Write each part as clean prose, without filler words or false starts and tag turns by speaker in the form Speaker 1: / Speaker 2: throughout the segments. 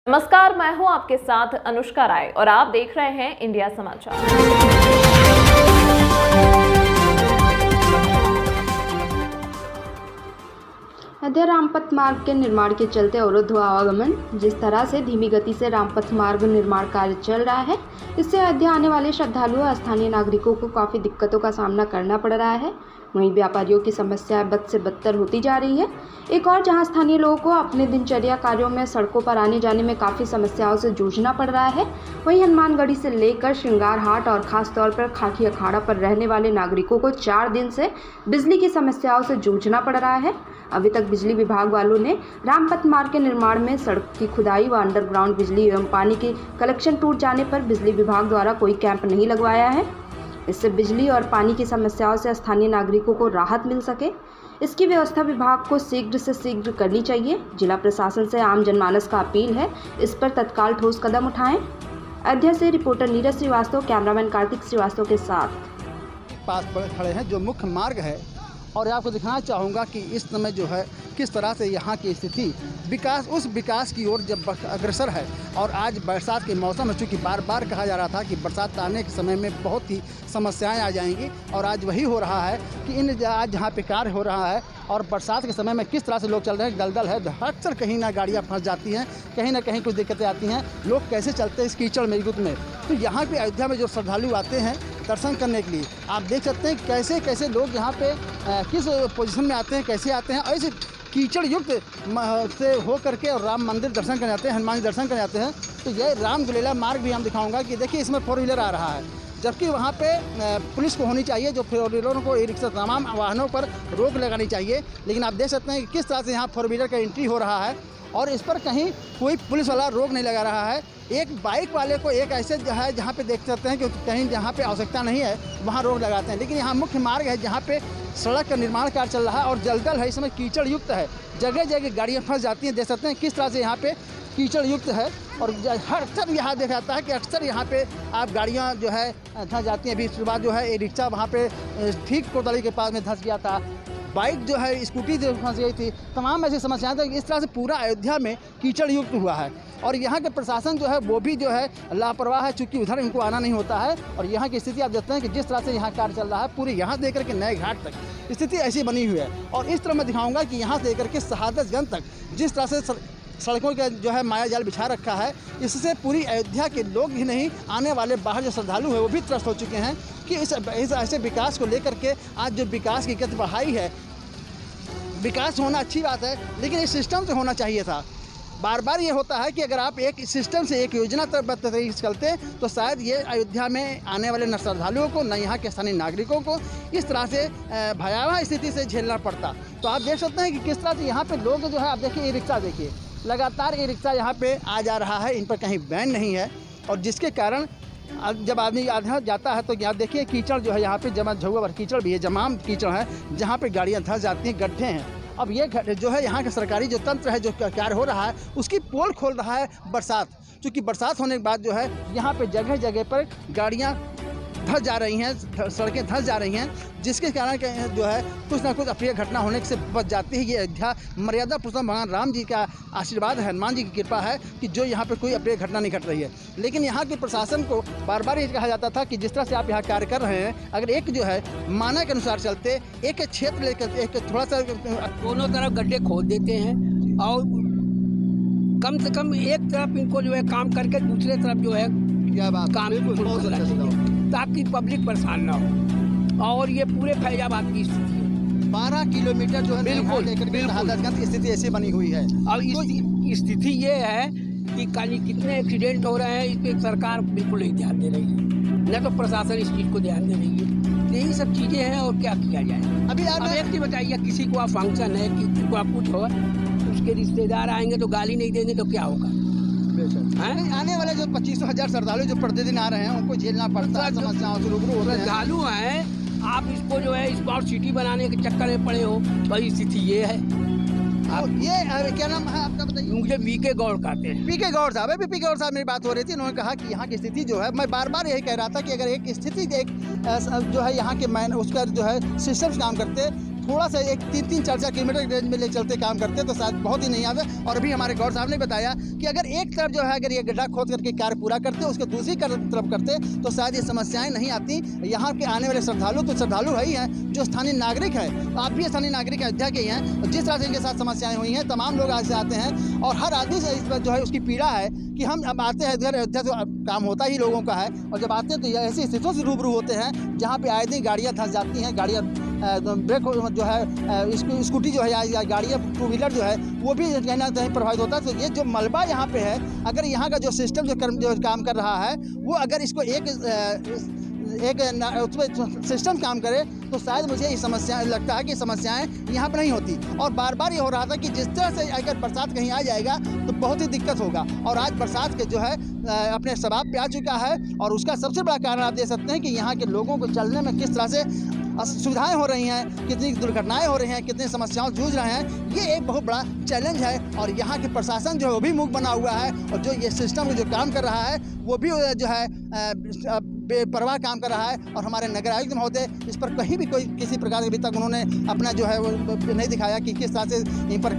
Speaker 1: नमस्कार, मैं हूं आपके साथ अनुष्का राय और आप देख रहे हैं इंडिया समाचार।
Speaker 2: अयोध्या रामपथ मार्ग के निर्माण के चलते अवरुद्ध हुआ आवागमन। जिस तरह से धीमी गति से रामपथ मार्ग निर्माण कार्य चल रहा है, इससे अयोध्या आने वाले श्रद्धालुओं और स्थानीय नागरिकों को काफ़ी दिक्कतों का सामना करना पड़ रहा है। वहीं व्यापारियों की समस्याएं बद से बदतर होती जा रही है। एक और जहां स्थानीय लोगों को अपने दिनचर्या कार्यों में सड़कों पर आने जाने में काफ़ी समस्याओं से जूझना पड़ रहा है, वहीं हनुमानगढ़ी से लेकर श्रृंगार हाट और ख़ासतौर पर खाकी अखाड़ा पर रहने वाले नागरिकों को 4 दिन से बिजली की समस्याओं से जूझना पड़ रहा है। अभी तक बिजली विभाग वालों ने रामपथ मार्ग के निर्माण में सड़क की खुदाई व अंडरग्राउंड बिजली एवं पानी की कलेक्शन टूट जाने पर बिजली विभाग द्वारा कोई कैंप नहीं लगवाया है। इससे बिजली और पानी की समस्याओं से स्थानीय नागरिकों को राहत मिल सके, इसकी व्यवस्था विभाग को शीघ्र से शीघ्र करनी चाहिए। जिला प्रशासन से आम जनमानस का अपील है, इस पर तत्काल ठोस कदम उठाएं। अयोध्या से रिपोर्टर नीरज श्रीवास्तव, कैमरामैन कार्तिक श्रीवास्तव के साथ।
Speaker 3: पास खड़े हैं जो मुख्य मार्ग है और आपको दिखाना चाहूँगा कि इस समय जो है किस तरह से यहाँ की स्थिति उस विकास की ओर जब अग्रसर है। और आज बरसात के मौसम में चूँकि बार बार कहा जा रहा था कि बरसात आने के समय में बहुत ही समस्याएं आ जाएंगी, और आज वही हो रहा है कि आज जहाँ पे कार्य हो रहा है और बरसात के समय में किस तरह से लोग चल रहे हैं। दलदल है, अक्सर कहीं ना गाड़ियाँ फंस जाती हैं, कहीं ना कहीं कुछ दिक्कतें आती हैं। लोग कैसे चलते हैं इस कीचड़ में युद्ध में। तो यहाँ पे अयोध्या में जो श्रद्धालु आते हैं दर्शन करने के लिए, आप देख सकते हैं कैसे कैसे लोग यहाँ पे किस पोजीशन में आते हैं, कैसे आते हैं। और इस कीचड़ युक्त से हो करके और राम मंदिर दर्शन करने आते हैं, हनुमान जी दर्शन करने आते हैं। तो ये रामगलीला मार्ग भी हम दिखाऊंगा कि देखिए इसमें 4 व्हीलर आ रहा है, जबकि वहाँ पे पुलिस को होनी चाहिए, जो 4 व्हीलरों को ई रिक्शा तमाम वाहनों पर रोक लगानी चाहिए। लेकिन आप देख सकते हैं कि किस तरह से यहाँ 4 व्हीलर का एंट्री हो रहा है और इस पर कहीं कोई पुलिस वाला रोक नहीं लगा रहा है। एक बाइक वाले को एक ऐसे है जहाँ पे देख सकते हैं कि कहीं जहाँ पे आवश्यकता नहीं है वहाँ रोक लगाते हैं। लेकिन यहाँ मुख्य मार्ग है जहाँ पे सड़क का निर्माण कार्य चल रहा है और दलदल है, इसमें कीचड़ युक्त है, जगह जगह गाड़ियाँ फंस जाती हैं। देख सकते हैं किस तरह से यहाँ पे कीचड़ युक्त है। और अक्सर यहाँ देखा जाता है कि अक्सर यहाँ पे आप गाड़ियाँ जो है धंस जाती हैं। अभी इसके बाद जो है ये रिक्शा वहाँ पे ठीक कोतवाली के पास में धंस गया था, बाइक जो है स्कूटी जो फंस गई थी। तमाम ऐसी समस्याएं थी। इस तरह से पूरा अयोध्या में कीचड़ युक्त हुआ है और यहाँ के प्रशासन जो है वो भी जो है लापरवाह है, चूँकि उधर इनको आना नहीं होता है। और यहाँ की स्थिति आप देखते हैं कि जिस तरह से यहाँ कार्य चल रहा है, पूरे यहाँ से लेकर के नए घाट तक स्थिति ऐसी बनी हुई है। और इस तरह मैं दिखाऊँगा कि यहाँ से लेकर के शहादतगंज तक जिस तरह से सड़कों का जो है माया जाल बिछा रखा है, इससे पूरी अयोध्या के लोग ही नहीं, आने वाले बाहर जो श्रद्धालु हैं वो भी त्रस्त हो चुके हैं कि इस ऐसे विकास को लेकर के आज जो विकास की गति बढ़ाई है। विकास होना अच्छी बात है, लेकिन इस सिस्टम से होना चाहिए था। बार बार ये होता है कि अगर आप एक सिस्टम से एक योजना तरीके से चलते तो शायद ये अयोध्या में आने वाले न श्रद्धालुओं को न यहाँ के स्थानीय नागरिकों को इस तरह से भयावह स्थिति से झेलना पड़ता। तो आप देख सकते हैं कि किस तरह से यहाँ पे लोग जो है, आप देखिए ई रिक्शा, देखिए लगातार ई रिक्शा यहाँ पे आ जा रहा है, इन पर कहीं बैन नहीं है। और जिसके कारण जब आदमी आधा जाता है तो यहाँ देखिए कीचड़ जो है यहाँ पे जमा झुआ भर कीचड़ भी है, जमाम कीचड़ है, जहाँ पे गाड़ियाँ धंस जाती हैं, गड्ढे हैं। अब ये जो है यहाँ का सरकारी जो तंत्र है, जो कार्य हो रहा है, उसकी पोल खोल रहा है बरसात। क्योंकि बरसात होने के बाद जो है यहाँ पे जगह जगह पर गाड़ियाँ धंस जा रही हैं, सड़कें धंस जा रही हैं, जिसके कारण जो है कुछ ना कुछ अप्रिय घटना होने से बच जाती है। ये अयोध्या मर्यादा पुरुषोत्तम भगवान राम जी का आशीर्वाद है, हनुमान जी की कृपा है कि जो यहाँ पे कोई अप्रिय घटना नहीं घट रही है। लेकिन यहाँ के प्रशासन को बार बार ये कहा जाता था कि जिस तरह से आप यहाँ कार्य कर रहे हैं, अगर एक जो है मानक के अनुसार चलते, एक क्षेत्र लेकर एक थोड़ा सा
Speaker 4: दोनों तरफ गड्ढे खोद देते हैं और कम से कम एक तरफ इनको जो है काम करके दूसरे तरफ जो है काम ताकि पब्लिक परेशान ना हो। और ये पूरे फैजाबाद की स्थिति है,
Speaker 3: 12 किलोमीटर जो है
Speaker 4: बिल्कुल
Speaker 3: शहादतगंज की स्थिति ऐसी बनी हुई है।
Speaker 4: और स्थिति ये है कि कितने एक्सीडेंट हो रहे हैं, इस पर सरकार बिल्कुल नहीं ध्यान दे रही है, न तो प्रशासन इस चीज़ को ध्यान दे रही है। यही सब चीज़ें हैं और क्या किया जाए।
Speaker 3: अभी
Speaker 4: एक चीज़ बताइए, किसी को आप फंक्शन है, किसी को आप कुछ हो, उसके रिश्तेदार आएंगे तो गाली नहीं देंगे तो क्या होगा।
Speaker 3: आने वाले जो 25,000 श्रद्धालु जो प्रतिदिन आ रहे हैं उनको झेलना पड़ता है, समस्याओं से रूबरू हो रहे हैं।
Speaker 4: श्रद्धालु हैं, आप इसको जो है स्मार्ट सिटी बनाने के चक्कर में पड़े हो, भाई स्थिति ये है।
Speaker 3: आप ये क्या नाम है आपका बताइए?
Speaker 4: मुझे वीके गौड़ कहते हैं।
Speaker 3: पीके गौड़ साहब, अभी पीके गौड़ साहब मेरी बात हो रही थी, उन्होंने कहा कि यहाँ की स्थिति जो है, मैं बार बार यही कह रहा था कि अगर एक स्थिति एक जो है यहाँ के उसका जो है सिस्टम्स काम करते थोड़ा सा एक 3-4 किलोमीटर रेंज में ले चलते काम करते तो शायद बहुत ही नहीं आते। और अभी हमारे गौर साहब ने बताया कि अगर एक तरफ जो है अगर ये गड्ढा खोद करके कार्य पूरा करते, उसके दूसरी तरफ करते तो शायद ये समस्याएं नहीं आती। यहाँ के आने वाले श्रद्धालु तो श्रद्धालु है ही हैं, जो स्थानीय नागरिक है, आप भी स्थानीय नागरिक अयोध्या के ही हैं, जिस तरह से इनके साथ समस्याएं हुई हैं, तमाम लोग आज से आते हैं और हर आदमी से इस पर जो है उसकी पीड़ा है कि हम अब आते हैं इधर अयोध्या, तो काम होता ही लोगों का है, और जब आते हैं तो ऐसी स्थितियों से रूबरू होते हैं जहाँ पे आए दिन गाड़ियाँ धंस जाती हैं, गाड़ियाँ ब्रेक जो है स्कूटी जो है या गाड़ियाँ 2 व्हीलर जो है वो भी कहीं ना कहीं प्रभावित होता है। तो ये जो मलबा यहाँ पे है, अगर यहाँ का जो सिस्टम जो काम कर रहा है वो अगर इसको एक उसमें सिस्टम काम करे तो शायद मुझे ये समस्या लगता है कि समस्याएं यहाँ पर नहीं होती। और बार बार ये हो रहा था कि जिस तरह से अगर बरसात कहीं आ जाएगा तो बहुत ही दिक्कत होगा, और आज बरसात के जो है अपने शबाब पे आ चुका है। और उसका सबसे बड़ा कारण आप दे सकते हैं कि यहाँ के लोगों को चलने में किस तरह से असुविधाएं हो रही हैं, कितनी दुर्घटनाएं हो रही हैं, कितनी समस्याओं जूझ रहे हैं, ये एक बहुत बड़ा चैलेंज है। और यहाँ के प्रशासन जो है वो भी मूक बना हुआ है, और जो ये सिस्टम जो काम कर रहा है वो भी जो है बेपरवाह काम कर रहा है। और हमारे नगर आयुक्त महोदय इस पर कहीं भी कोई किसी प्रकार अभी तक उन्होंने अपना जो है वो नहीं दिखाया कि किस तरह से इन पर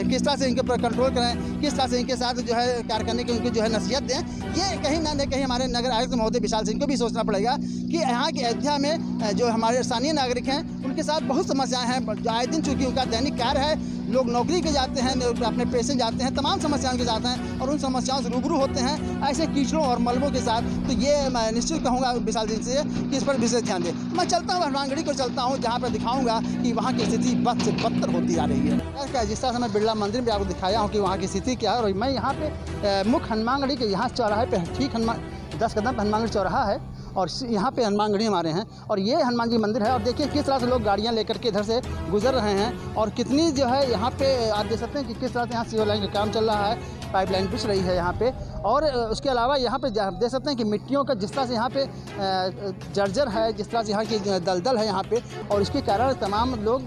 Speaker 3: किस तरह से इनके पर कंट्रोल करें, किस तरह से इनके साथ जो है कार्य करने की उनको जो है नसीहत दें। ये कहीं ना कहीं हमारे नगर आयुक्त महोदय विशाल सिंह को भी सोचना पड़ेगा कि यहाँ की अयोध्या में जो हमारे स्थानीय नागरिक हैं उनके साथ बहुत समस्याएं हैं। आए दिन चूँकि उनका दैनिक कार्य है, लोग नौकरी के जाते हैं, अपने पैसे जाते हैं, तमाम समस्याओं के जाते हैं और उन समस्याओं से रूबरू होते हैं ऐसे कीचड़ों और मलबों के साथ। तो ये मैं निश्चित कहूँगा विशाल जी से कि इस पर विशेष ध्यान दें। मैं चलता हूँ हनुमानगढ़ी को चलता हूँ, जहाँ पर दिखाऊंगा कि वहाँ की स्थिति बद से बदतर होती जा रही है। जिस तरह से मैं बिरला मंदिर में आपको दिखाया हूँ कि वहाँ की स्थिति क्या है, और मैं यहाँ पे मुख्य हनुमानगढ़ी के यहाँ चौराहे पे ठीक 10 कदम हनुमानगढ़ी चौराहा है और यहाँ पे हनुमानगढ़ी हमारे हैं और ये हनुमान जी मंदिर है। और देखिए किस तरह से लोग गाड़ियाँ लेकर के इधर से गुजर रहे हैं और कितनी जो है यहाँ पे आप देख सकते हैं कि किस तरह से यहाँ सीवर लाइन का काम चल रहा है, पाइपलाइन बिछ रही है यहाँ पे। और उसके अलावा यहाँ पे देख सकते हैं कि मिट्टियों का जिस तरह से यहाँ पे जर्जर है, जिस तरह से यहाँ की दलदल है यहाँ पे, और इसके कारण तमाम लोग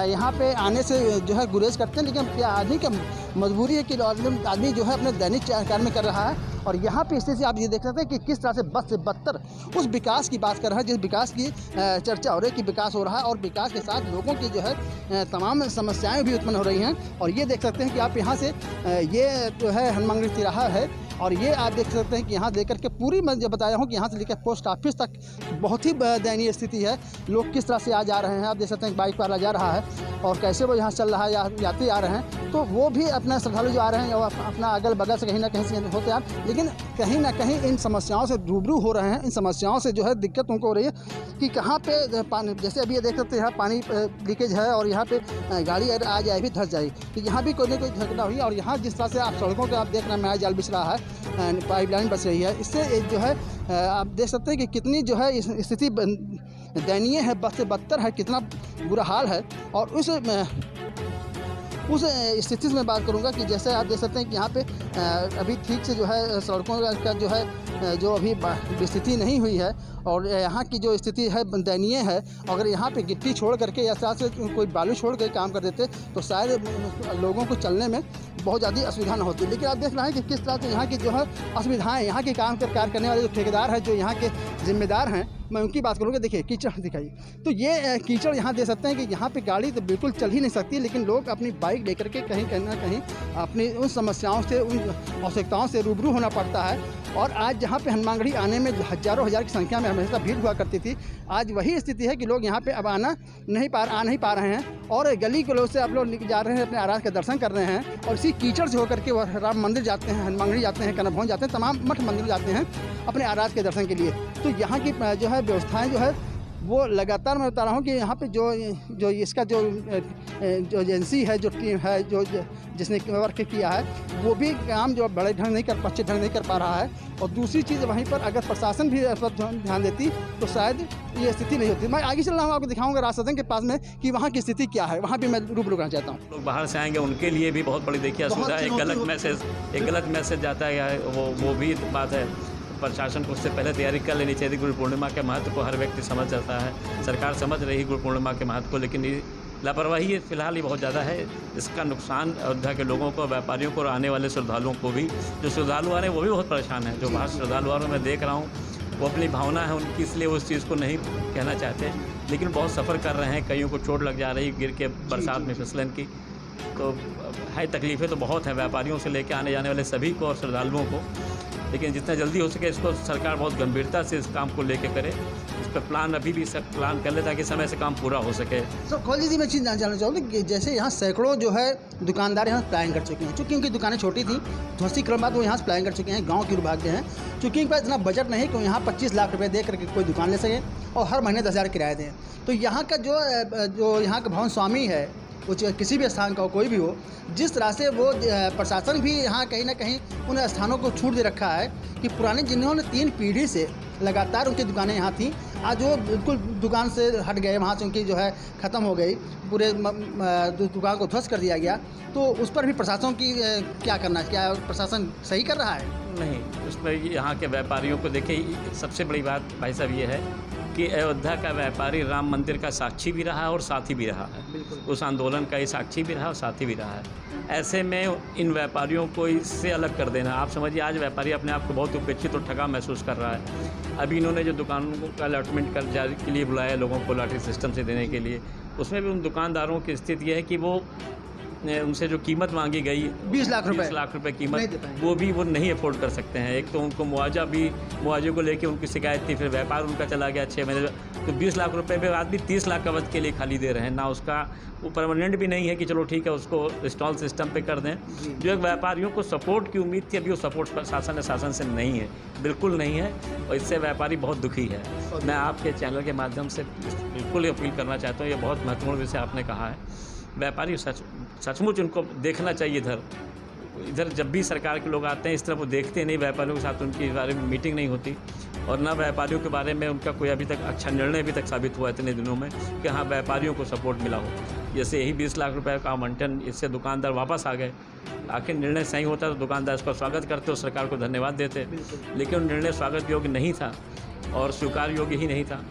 Speaker 3: यहाँ पे आने से जो है गुरेज करते हैं। लेकिन क्या आदमी की मजबूरी है कि आदमी जो है अपने दैनिक कार्य में कर रहा है। और यहाँ पे स्थिति आप ये देख सकते हैं कि किस तरह से बद से बदतर उस विकास की बात कर रहा है जिस विकास की चर्चा हो रही है कि विकास हो रहा है, और विकास के साथ लोगों की जो है तमाम समस्याएं भी उत्पन्न हो रही हैं। और ये देख सकते हैं कि आप यहाँ से ये जो है हनुमानगढ़ी तिराहा है, और ये आप देख सकते हैं कि यहाँ लेकर के पूरी मैं जब बताया हूँ कि यहाँ से लेकर पोस्ट ऑफिस तक बहुत ही दयनीय स्थिति है। लोग किस तरह से आ जा रहे हैं, आप देख सकते हैं बाइक वाला जा रहा है और कैसे वो यहाँ चल रहा है, या यात्री आ रहे हैं तो वो भी अपना श्रद्धालु जो आ रहे हैं अपना अगल बगल से कहीं ना कहीं से होते हैं। लेकिन कहीं ना कहीं इन समस्याओं से रूबरू हो रहे हैं, इन समस्याओं से जो है दिक्कत उनको हो रही है कि कहाँ पे पानी, जैसे अभी ये देख सकते हैं यहाँ पानी लीकेज है और यहाँ पे गाड़ी आ जाए भी धंस जाए, तो यहाँ भी कोई ना कोई घटना हुई। और यहाँ जिस तरह से आप सड़कों के आप देख रहे हैं माया जाल बिछ रहा है, पाइपलाइन बच रही है, इससे जो है आप देख सकते हैं कि कितनी जो है स्थिति दयनीय है, बद से बदतर है, कितना बुरा हाल है। और उस स्थिति में बात करूंगा कि जैसे आप देख सकते हैं कि यहाँ पे अभी ठीक से जो है सड़कों का जो है जो अभी स्थिति नहीं हुई है, और यहाँ की जो स्थिति है दयनीय है। अगर यहाँ पे गिट्टी छोड़ करके या साथ से कोई बालू छोड़ कर काम कर देते तो शायद लोगों को चलने में बहुत ज़्यादा असुविधा न होती। लेकिन आप देख रहे हैं कि किस तरह से यहाँ की जो है असुविधाएँ, यहाँ के काम कार्य करने वाले जो ठेकेदार हैं, जो यहाँ के जिम्मेदार हैं, मैं उनकी बात करूँगा। देखिए कीचड़ दिखाइए, तो ये कीचड़ यहाँ दे सकते हैं कि यहाँ पे गाड़ी तो बिल्कुल चल ही नहीं सकती, लेकिन लोग अपनी बाइक लेकर के कहीं ना कहीं अपनी उन समस्याओं से, उन आवश्यकताओं से रूबरू होना पड़ता है। और आज जहाँ पे हनुमानगढ़ी आने में हज़ारों की संख्या में हमेशा भीड़ हुआ करती थी, आज वही स्थिति है कि लोग यहाँ पे अब आ नहीं पा रहे हैं, और गली गलों से आप लोग जा रहे हैं, अपने आराध के दर्शन कर रहे हैं, और इसी कीचड़ से होकर के वह राम मंदिर जाते हैं, हनुमानगढ़ी जाते हैं, कनक भवन जाते हैं, तमाम मठ मंदिर जाते हैं अपने आराध के दर्शन के लिए। तो यहाँ की जो है व्यवस्थाएँ जो है वो लगातार मैं बता रहा हूँ कि यहाँ पे जो इसका जो एजेंसी है, जो टीम है, जो जिसने वर्क किया है, वो भी काम जो बड़े ढंग नहीं अच्छे ढंग नहीं कर पा रहा है। और दूसरी चीज़ वहीं पर अगर प्रशासन भी इस पर ध्यान देती तो शायद ये स्थिति नहीं होती। मैं आगे चल रहा हूँ, आपको दिखाऊंगा राजसदन के पास में कि वहाँ की स्थिति क्या है, वहाँ भी मैं रूबरू करना चाहता हूँ।
Speaker 5: लोग बाहर से आएंगे उनके लिए भी बहुत बड़ी देखिए असुविधा, एक गलत मैसेज जाता है, वो भी बात है। प्रशासन को उससे पहले तैयारी कर लेनी चाहिए। गुरु पूर्णिमा के महत्व को हर व्यक्ति समझ जाता है, सरकार समझ रही है गुरु पूर्णिमा के महत्व को, लेकिन ये लापरवाही फिलहाल ये बहुत ज़्यादा है। इसका नुकसान अयोध्या के लोगों को, व्यापारियों को और आने वाले श्रद्धालुओं को भी। जो श्रद्धालु आ रहे हैं वो भी बहुत परेशान है। जो बाहर श्रद्धालु आ रहे हैं मैं देख रहा हूँ, वो अपनी भावना है उनकी, इसलिए वो उस चीज़ को नहीं कहना चाहते। लेकिन बहुत सफ़र कर रहे हैं, कईयों को चोट लग जा रही गिर के बरसात में फिसलन की। तो है तकलीफ़ें तो बहुत हैं व्यापारियों से लेकर आने जाने वाले सभी को और श्रद्धालुओं को, लेकिन जितना जल्दी हो सके इसको सरकार बहुत गंभीरता से इस काम को लेके करे। इस पर प्लान अभी भी प्लान कर ले ताकि समय से काम पूरा हो सके।
Speaker 3: सर कॉलेज जी, मैं चीज़ जानना चाहूँगी कि जैसे यहाँ सैकड़ों जो है दुकानदार यहाँ प्लान कर चुके हैं, चूँकि उनकी दुकानें छोटी थी, ध्वस्ती क्रम बाद वो यहाँ से प्लान कर चुके हैं, गाँव के विभाग के हैं, चूँकि इनके पास इतना बजट नहीं कि यहाँ 25 लाख रुपये दे करके कोई दुकान ले सके और हर महीने 10,000 किराया दें। तो यहाँ का जो यहाँ का भवन स्वामी है, वो किसी भी स्थान का हो, कोई भी हो, जिस तरह से वो प्रशासन भी यहाँ कहीं ना कहीं उन स्थानों को छूट दे रखा है कि पुराने जिन्होंने 3 पीढ़ी से लगातार उनकी दुकानें यहाँ थी, आज वो बिल्कुल दुकान से हट गए, वहाँ से उनकी जो है ख़त्म हो गई, पूरे दुकान को ध्वस्त कर दिया गया। तो उस पर भी प्रशासन की क्या करना है? क्या प्रशासन सही कर रहा है?
Speaker 5: नहीं, उसमें यहाँ के व्यापारियों को देखिए, सबसे बड़ी बात भाई साहब ये है कि अयोध्या का व्यापारी राम मंदिर का साक्षी भी रहा है और साथी भी रहा है। उस आंदोलन का ही साक्षी भी रहा और साथी भी रहा है। ऐसे में इन व्यापारियों को इससे अलग कर देना, आप समझिए आज व्यापारी अपने आप को बहुत उपेक्षित और ठगा महसूस कर रहा है। अभी इन्होंने जो दुकानों का अलॉटमेंट कर जारी के लिए बुलाया लोगों को लॉटरी सिस्टम से देने के लिए, उसमें भी उन दुकानदारों की स्थिति यह है कि वो उनसे जो कीमत मांगी गई
Speaker 3: 20 लाख
Speaker 5: रुपए कीमत, वो नहीं अफोर्ड कर सकते हैं। एक तो उनको मुआवजे को लेके उनकी शिकायत थी, फिर व्यापार उनका चला गया 6 महीने, तो 20 लाख रुपए पे आदमी 30 लाख अवध के लिए खाली दे रहे हैं ना। उसका वो परमानेंट भी नहीं है कि चलो ठीक है उसको स्टॉल सिस्टम पे कर दें। जो एक व्यापारियों को सपोर्ट की उम्मीद थी, अभी वो सपोर्ट शासन से नहीं है, बिल्कुल नहीं है, और इससे व्यापारी बहुत दुखी है। मैं आपके चैनल के माध्यम से बिल्कुल अपील करना चाहता हूँ, ये बहुत महत्वपूर्ण विषय आपने कहा है। व्यापारी सचमुच उनको देखना चाहिए। इधर जब भी सरकार के लोग आते हैं इस तरफ वो देखते नहीं, व्यापारियों के साथ उनके बारे में मीटिंग नहीं होती, और ना व्यापारियों के बारे में उनका कोई अभी तक अच्छा निर्णय अभी तक साबित हुआ इतने दिनों में कि हाँ व्यापारियों को सपोर्ट मिला हो। जैसे यही 20 लाख रुपए का आवंटन, इससे दुकानदार वापस आ गए। आखिर निर्णय सही होता तो दुकानदार इसका स्वागत करते और सरकार को धन्यवाद देते, लेकिन निर्णय स्वागत योग्य नहीं था और स्वीकार योग्य ही नहीं था।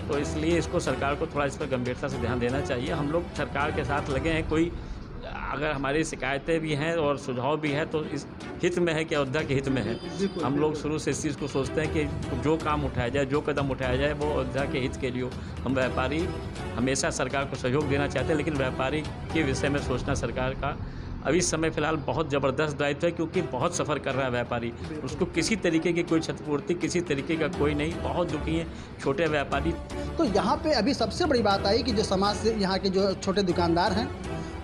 Speaker 5: तो इसलिए इसको सरकार को थोड़ा इस पर गंभीरता से ध्यान देना चाहिए। हम लोग सरकार के साथ लगे हैं, कोई अगर हमारी शिकायतें भी हैं और सुझाव भी हैं तो इस हित में है कि अयोध्या के हित में है। हम लोग शुरू से इस चीज़ को सोचते हैं कि जो काम उठाया जाए, जो कदम उठाया जाए वो अयोध्या के हित के लिए हो। हम व्यापारी हमेशा सरकार को सहयोग देना चाहते हैं, लेकिन व्यापारी के विषय में सोचना सरकार का अभी समय फ़िलहाल बहुत ज़बरदस्त दायित्व है, क्योंकि बहुत सफ़र कर रहा है व्यापारी, उसको किसी तरीके की कोई क्षतिपूर्ति, किसी तरीके का कोई नहीं, बहुत दुखी हैं छोटे व्यापारी।
Speaker 3: तो यहाँ पे अभी सबसे बड़ी बात आई कि जो समाज से यहाँ के जो छोटे दुकानदार हैं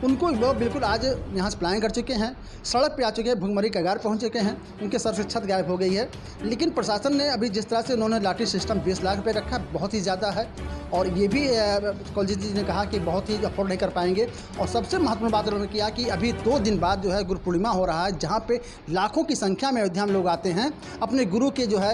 Speaker 3: उनको वो बिल्कुल आज यहाँ से पलायन कर चुके हैं, सड़क पे आ चुके हैं, भुखमरी कगार पहुँच चुके हैं, उनके सर से छत गायब हो गई है। लेकिन प्रशासन ने अभी जिस तरह से उन्होंने लॉटरी सिस्टम 20 लाख रुपये रखा, बहुत ही ज़्यादा है, और ये भी कॉलेज जी ने कहा कि बहुत ही अफोर्ड नहीं कर पाएंगे। और सबसे महत्वपूर्ण बात उन्होंने किया कि अभी 2 दिन बाद जो है गुरु पूर्णिमा हो रहा है, जहाँ पे लाखों की संख्या में अयोध्या में लोग आते हैं अपने गुरु के जो है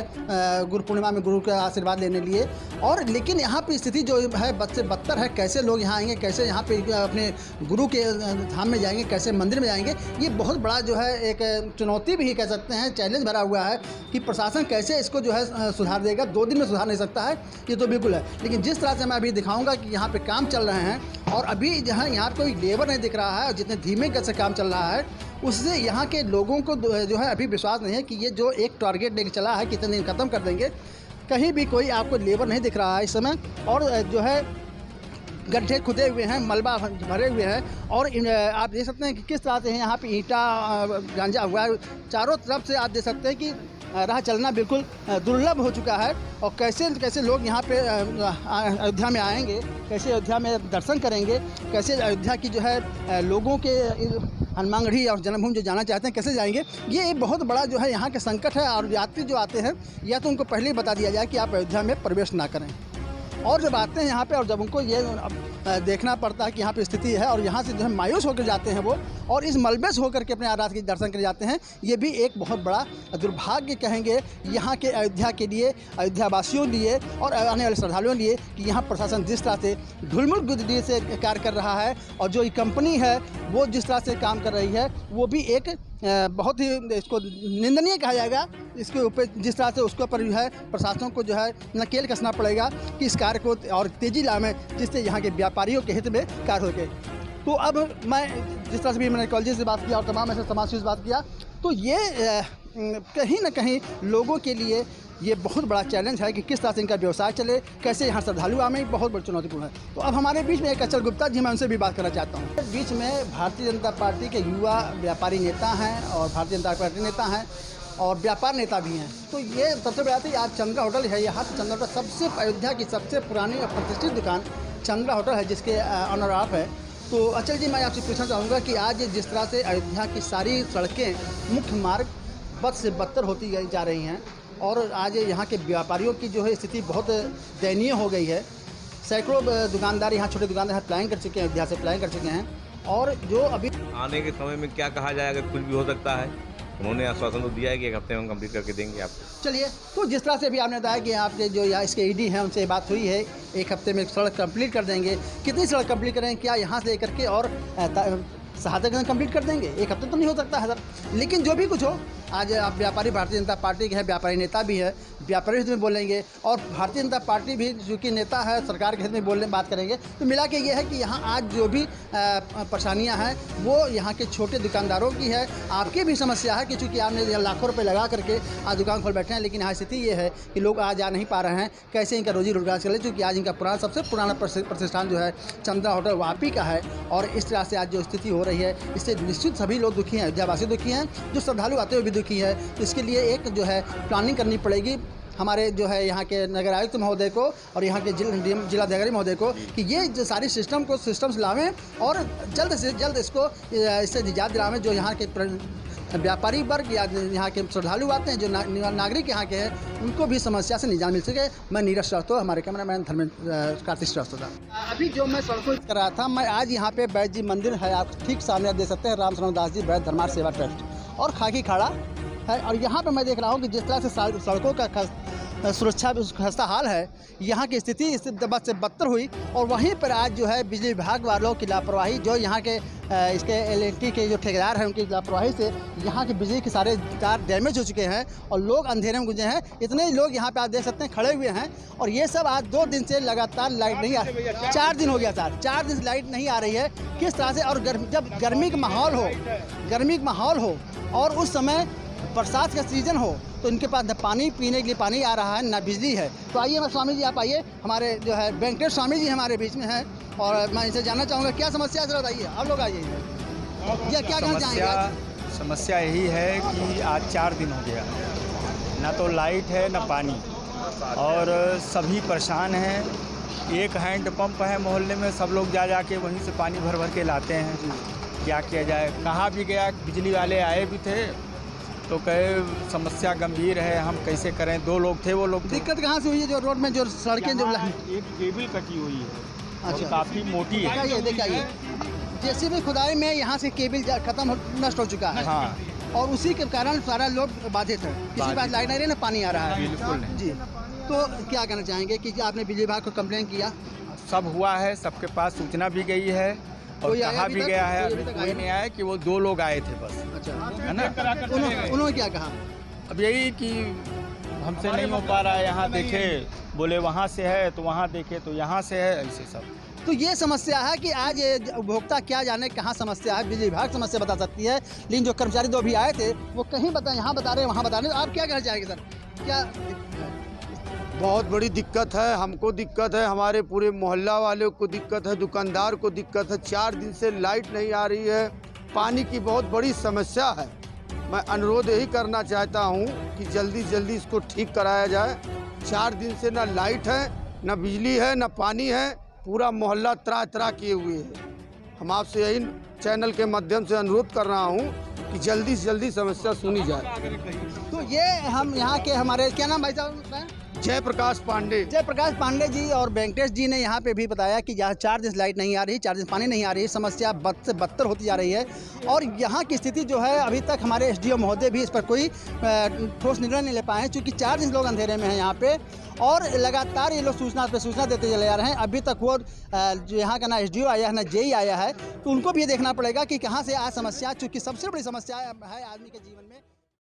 Speaker 3: गुरु पूर्णिमा में गुरु का आशीर्वाद लेने लिए। और लेकिन यहाँ पे स्थिति जो है बद से बदतर है, कैसे लोग यहाँ आएंगे, कैसे यहाँ पे अपने गुरु के धाम में जाएंगे, कैसे मंदिर में जाएंगे, ये बहुत बड़ा जो है एक चुनौती भी कह सकते हैं, चैलेंज भरा हुआ है कि प्रशासन कैसे इसको जो है सुधार देगा। 2 दिन में सुधार नहीं सकता है, ये तो बिल्कुल है। लेकिन जिस तरह से मैं अभी दिखाऊंगा कि यहाँ पे काम चल रहे हैं और अभी जहाँ यहाँ कोई लेबर नहीं दिख रहा है और जितने धीमे गति से काम चल रहा है, उससे यहाँ के लोगों को जो है अभी विश्वास नहीं है कि ये जो एक टारगेट लेके चला है कितने दिन ख़त्म कर देंगे। कहीं भी कोई आपको लेबर नहीं दिख रहा है इस समय, और जो है गड्ढे खुदे हुए हैं, मलबा भरे हुए हैं, और आप देख सकते हैं कि किस तरह से यहाँ पे ईंटा गांजा हुआ है। चारों तरफ से आप देख सकते हैं कि राह चलना बिल्कुल दुर्लभ हो चुका है। और कैसे कैसे लोग यहाँ पे अयोध्या में आएंगे, कैसे अयोध्या में दर्शन करेंगे, कैसे अयोध्या की जो है लोगों के हनुमानगढ़ी और जन्मभूमि जो जाना चाहते हैं कैसे जाएंगे, ये एक बहुत बड़ा जो है यहाँ का संकट है। और यात्री जो आते हैं या तो उनको पहले ही बता दिया जाए कि आप अयोध्या में प्रवेश ना करें, और जब आते हैं यहाँ पे और जब उनको ये देखना पड़ता है कि यहाँ पे स्थिति है और यहाँ से जो है मायूस होकर जाते हैं वो, और इस मलबे से होकर के अपने आराध के दर्शन कर जाते हैं, ये भी एक बहुत बड़ा दुर्भाग्य कहेंगे यहाँ के अयोध्या के लिए, अयोध्या वासियों लिए और आने वाले श्रद्धालुओं लिए कि यहाँ प्रशासन जिस तरह से ढुलमुल गुदड़ी से कार्य कर रहा है, और जो ये कंपनी है वो जिस तरह से काम कर रही है, वो भी एक बहुत ही इसको निंदनीय कहा जाएगा। इसके ऊपर जिस तरह से उसके ऊपर जो है प्रशासन को जो है नकेल कसना पड़ेगा कि इस कार्य को और तेज़ी लाएं, जिससे यहाँ के व्यापारियों के हित में कार्य हो गए। तो अब मैं जिस तरह से भी मैंने कॉलेज से बात किया और तमाम ऐसे समाज से बात किया, तो ये कहीं ना कहीं लोगों के लिए ये बहुत बड़ा चैलेंज है कि किस तरह से इनका व्यवसाय चले, कैसे यहाँ श्रद्धालु आने, बहुत बड़ी चुनौतीपूर्ण है। तो अब हमारे बीच में एक अचल गुप्ता जी, मैं उनसे भी बात करना चाहता हूँ। बीच में भारतीय जनता पार्टी के युवा व्यापारी नेता हैं और भारतीय जनता पार्टी नेता हैं और व्यापार नेता भी हैं। तो ये सबसे बड़ा थी, आज चंद्रा होटल है यहाँ। चंद्रा होटल सबसे अयोध्या की सबसे पुरानी और प्रतिष्ठित दुकान चंद्रा होटल है, जिसके ऑनर आप है। तो अचल जी, मैं आपसे पूछना चाहूँगा कि आज जिस तरह से अयोध्या की सारी सड़कें, मुख्य मार्ग बद से बदतर होती जा रही हैं और आज यहाँ के व्यापारियों की जो है स्थिति बहुत दयनीय हो गई है। सैकड़ों दुकानदार यहाँ, छोटे दुकानदार प्लान कर चुके हैं, अयोध्या से प्लान कर चुके हैं। और जो अभी
Speaker 6: आने के समय में क्या कहा जाएगा, कुछ भी हो सकता है। उन्होंने आश्वासन तो दिया है कि एक हफ्ते में हम कंप्लीट करके देंगे आपको।
Speaker 3: चलिए, तो जिस तरह से अभी आपने बताया कि आपके जो यहाँ इसके ईडी हैं उनसे बात हुई है, एक हफ्ते में सड़क कंप्लीट कर देंगे। कितनी सड़क कंप्लीट करेंगे, क्या यहाँ से लेकर के और शहादतगंज कंप्लीट कर देंगे? एक हफ्ते तो नहीं हो सकता है सर, लेकिन जो भी कुछ हो, आज आप व्यापारी भारतीय जनता पार्टी के हैं, व्यापारी नेता भी है, व्यापारी हित में बोलेंगे और भारतीय जनता पार्टी भी चूँकि नेता है, सरकार के हित में बात करेंगे। तो मिला के ये है कि यहाँ आज जो भी परेशानियाँ हैं वो यहाँ के छोटे दुकानदारों की है, आपकी भी समस्या है कि चूँकि आपने लाखों रुपये लगा करके आज दुकान खोल बैठे हैं, लेकिन यहाँ स्थिति ये है कि लोग आज आ नहीं पा रहे हैं, कैसे इनका रोजी रोजगार चले। चूँकि आज इनका सबसे पुराना प्रतिष्ठान जो है चंद्रा होटल वापी का है और इस तरह से आज जो स्थिति हो रही है, इससे निश्चित सभी लोग दुखी हैं, अयोध्यावासी दुखी हैं, जो श्रद्धालु आते हुए भी दुखी है। तो इसके लिए एक जो है प्लानिंग करनी पड़ेगी हमारे जो है यहाँ के नगर आयुक्त महोदय को और यहाँ के जिलाधिकारी महोदय को कि ये जो सारी सिस्टम्स लावें और जल्द से जल्द इससे निजात दिलावें। जो यहाँ के व्यापारी वर्ग या यहाँ के श्रद्धालु आते हैं, जो नागरिक यहाँ के हैं, उनको भी समस्या से निजात मिल सके। मैं नीरज श्रीवास्तव, हमारे कैमरामैन कार्तिक श्रीवास्तव। अभी जो मैं सड़कों कर रहा था, मैं आज यहाँ पे वैद्य जी मंदिर है, आप ठीक सामने देख सकते हैं, राम शरण दास जी वैद्य धर्मार्थ सेवा ट्रस्ट और खाकी खाड़ा है। और यहाँ पे मैं देख रहा हूँ कि जिस तरह से सड़कों का सुरक्षा खस्ता हाल है, यहाँ की स्थिति इससे बद से बदतर हुई। और वहीं पर आज जो है बिजली विभाग वालों की लापरवाही, जो यहाँ के इसके एल&टी के जो ठेकेदार हैं उनकी लापरवाही से यहाँ के बिजली के सारे तार डैमेज हो चुके हैं और लोग अंधेरे में गुजरे हैं। इतने लोग यहाँ पे आप देख सकते हैं खड़े हुए हैं और ये सब आज 2 दिन से लगातार लाइट नहीं आ रही। 4 दिन हो गया सर, 4 दिन से लाइट नहीं आ रही है। किस तरह से, और जब गर्मी का माहौल हो और उस समय बरसात का सीज़न हो तो इनके पास न पानी पीने के लिए पानी आ रहा है, ना बिजली है। तो आइए मैं स्वामी जी, आप आइए, हमारे जो है वेंकटेश स्वामी जी हमारे बीच में हैं और मैं इनसे जानना चाहूँगा क्या समस्या है। बताइए, आप लोग आइए, क्या कहना चाहेंगे?
Speaker 7: समस्या यही है कि आज 4 दिन हो गया, ना तो लाइट है ना पानी और सभी परेशान हैं। एक हैंड पंप है मोहल्ले में, सब लोग जा के वहीं से पानी भर के लाते हैं। क्या किया जाए? कहाँ भी गया, बिजली वाले आए भी थे तो कहे समस्या गंभीर है, हम कैसे करें। 2 लोग थे, वो लोग
Speaker 3: दिक्कत कहाँ से हुई है? जो रोड में जो सड़कें जो
Speaker 7: एक केबल कटी हुई है,
Speaker 3: अच्छा,
Speaker 7: काफ़ी मोटी है।
Speaker 3: देखिए जैसे भी खुदाई में यहाँ से केबल नष्ट हो चुका है।
Speaker 7: हाँ,
Speaker 3: और उसी के कारण सारा लोग बाधित है। किसी पास लाइट नहीं रही, ना पानी आ रहा है।
Speaker 7: बिल्कुल नहीं
Speaker 3: जी। तो क्या कहना चाहेंगे कि आपने बिजली विभाग को कंप्लेन किया?
Speaker 7: सब हुआ है, सबके पास सूचना भी गई है और कहा भी गया है, कोई नहीं आया कि वो 2 लोग आए थे बस।
Speaker 3: अच्छा,
Speaker 7: है ना?
Speaker 3: उन्होंने क्या कहा?
Speaker 7: अब यही कि हमसे नहीं हो पा रहा है, यहाँ देखे बोले वहाँ से है, तो वहाँ देखे तो यहाँ से है, ऐसे सब।
Speaker 3: तो ये समस्या है कि आज उपभोक्ता क्या जाने कहाँ समस्या है। बिजली विभाग समस्या बता सकती है, लेकिन जो कर्मचारी 2 भी आए थे वो कहीं यहाँ बता रहे हैं, वहाँ बता रहे हैं। आप क्या कहना चाहेंगे सर? क्या
Speaker 8: बहुत बड़ी दिक्कत है, हमको दिक्कत है, हमारे पूरे मोहल्ला वालों को दिक्कत है, दुकानदार को दिक्कत है। 4 दिन से लाइट नहीं आ रही है, पानी की बहुत बड़ी समस्या है। मैं अनुरोध यही करना चाहता हूँ कि जल्दी जल्दी इसको ठीक कराया जाए। 4 दिन से ना लाइट है, ना बिजली है, ना पानी है, पूरा मोहल्ला त्राह किए हुए है। हम आपसे यही चैनल के माध्यम से अनुरोध कर रहा हूँ कि जल्दी से जल्दी समस्या सुनी जाए।
Speaker 3: तो ये हम यहाँ के हमारे क्या नाम भाई साहब?
Speaker 8: जयप्रकाश
Speaker 3: पांडे जी और वेंकटेश जी ने यहाँ पे भी बताया कि यहाँ 4 दिन लाइट नहीं आ रही, 4 दिन पानी नहीं आ रही, समस्या बद से बदतर होती जा रही है। और यहाँ की स्थिति जो है, अभी तक हमारे SDO महोदय भी इस पर कोई ठोस निर्णय नहीं ले पाए हैं, क्योंकि 4 दिन लोग अंधेरे में हैं यहाँ पे और लगातार ये लोग सूचना पे सूचना देते चले जा रहे हैं। अभी तक वो जो यहाँ का ना SDO आया है ना JE आया है, तो उनको भी ये देखना पड़ेगा कि कहाँ से आज समस्या, चूँकि सबसे बड़ी समस्या है आदमी के जीवन में।